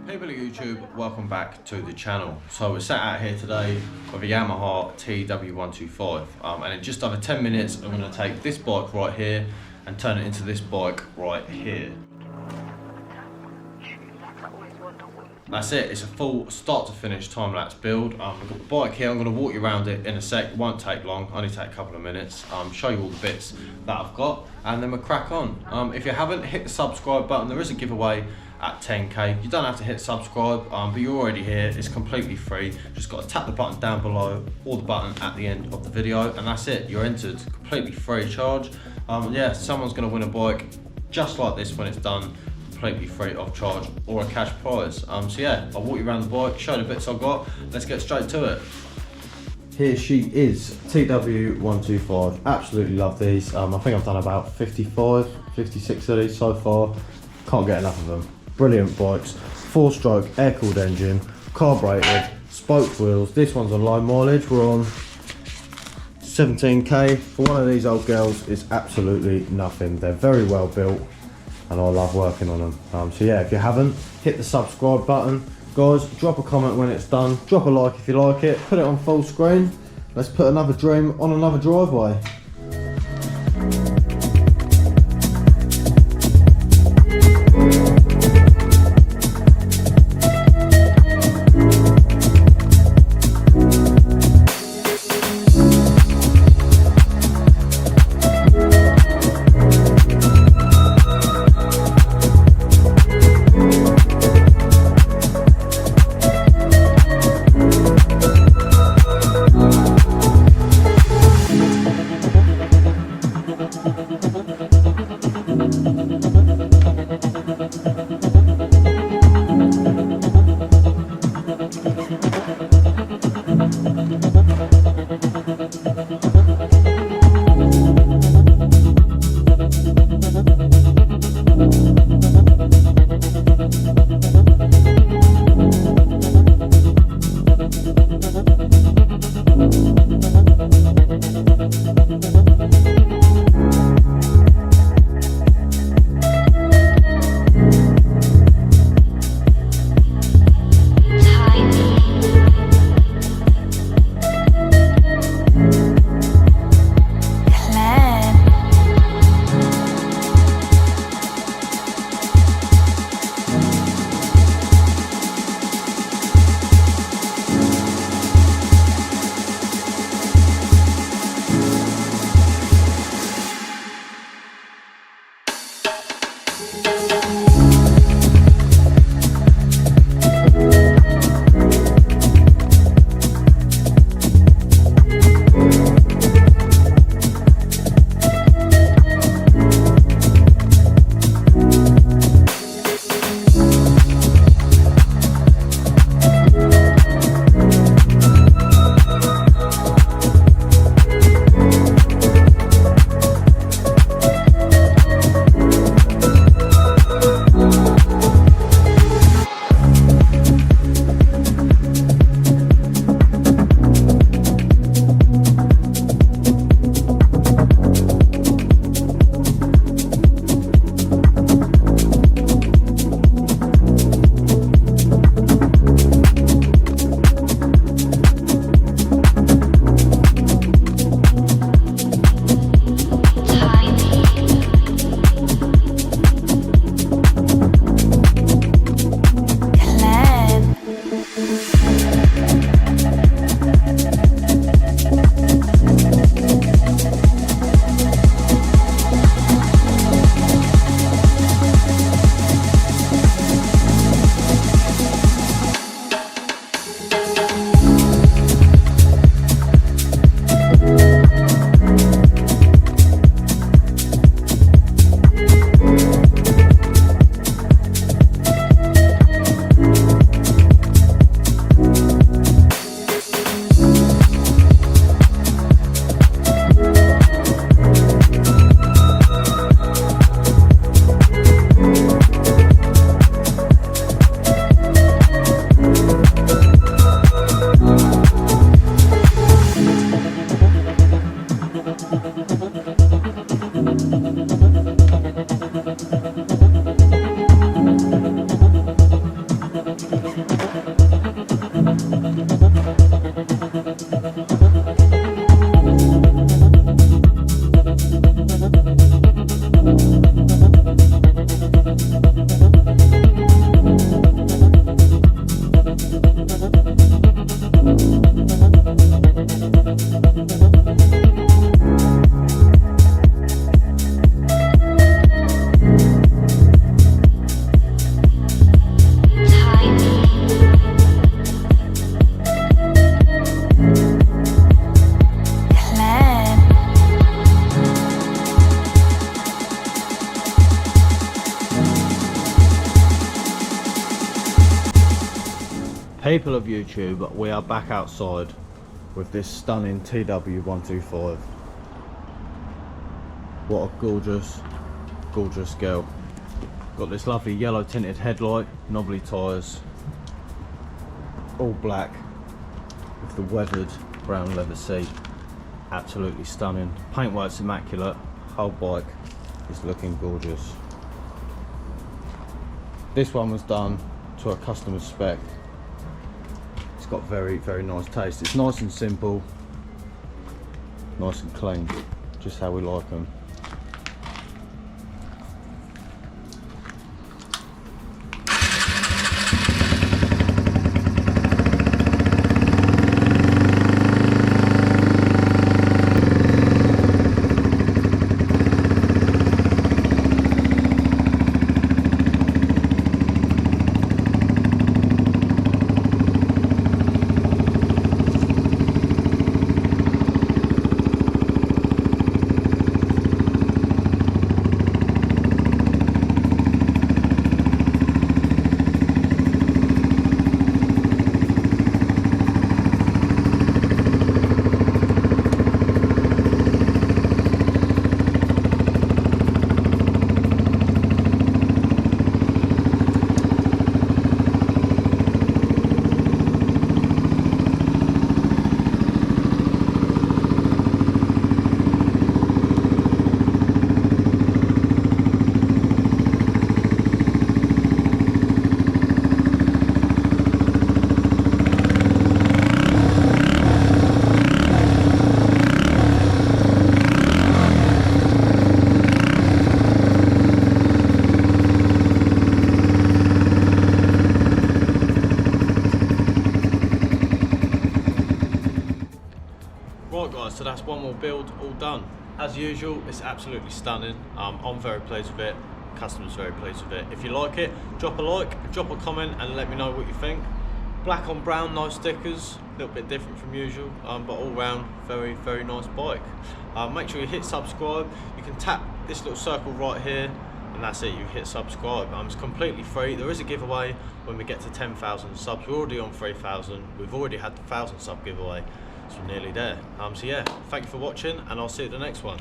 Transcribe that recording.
People of YouTube, welcome back to the channel. So we're sat out here today with a Yamaha TW125 and in just over 10 minutes I'm going to take this bike right here and turn it into this bike right here. That's it, it's a full start to finish time-lapse build. We've got the bike here, I'm going to walk you around it in a sec, it won't take long, only take a couple of minutes, show you all the bits that I've got and then we'll crack on. If you haven't, hit the subscribe button, there is a giveaway at 10k. You don't have to hit subscribe, but you're already here, it's completely free. Just got to tap the button down below or the button at the end of the video and that's it, you're entered, completely free of charge. Yeah, someone's going to win a bike just like this when it's done, completely free of charge or a cash prize. So yeah, I'll walk you around the bike, show the bits I've got, let's get straight to it. Here she is, TW125, absolutely love these. I think I've done about 55, 56 of these so far, can't get enough of them. Brilliant bikes, 4-stroke air-cooled engine, carbureted, spoke wheels. This one's on low mileage, we're on 17k. For one of these old girls, it's absolutely nothing. They're very well built and I love working on them. So yeah, if you haven't, hit the subscribe button. Guys, drop a comment when it's done, drop a like if you like it, put it on full screen. Let's put another dream on another driveway. People of YouTube, we are back outside with this stunning TW125. What a gorgeous, gorgeous girl. Got this lovely yellow tinted headlight, knobbly tyres, all black with the weathered brown leather seat. Absolutely stunning. Paintwork's immaculate. Whole bike is looking gorgeous. This one was done to a customer's spec. It's got very, very nice taste. It's nice and simple, nice and clean, just how we like them. Right guys, so that's one more build all done. As usual, it's absolutely stunning. I'm very pleased with it, customer's very pleased with it. If you like it, drop a like, drop a comment and let me know what you think. Black on brown, no stickers, a little bit different from usual, but all round, very, very nice bike. Make sure you hit subscribe. You can tap this little circle right here and that's it, you hit subscribe. It's completely free. There is a giveaway when we get to 10,000 subs. We're already on 3,000. We've already had the 1,000 sub giveaway. So we're nearly there. So yeah, thank you for watching and I'll see you at the next one.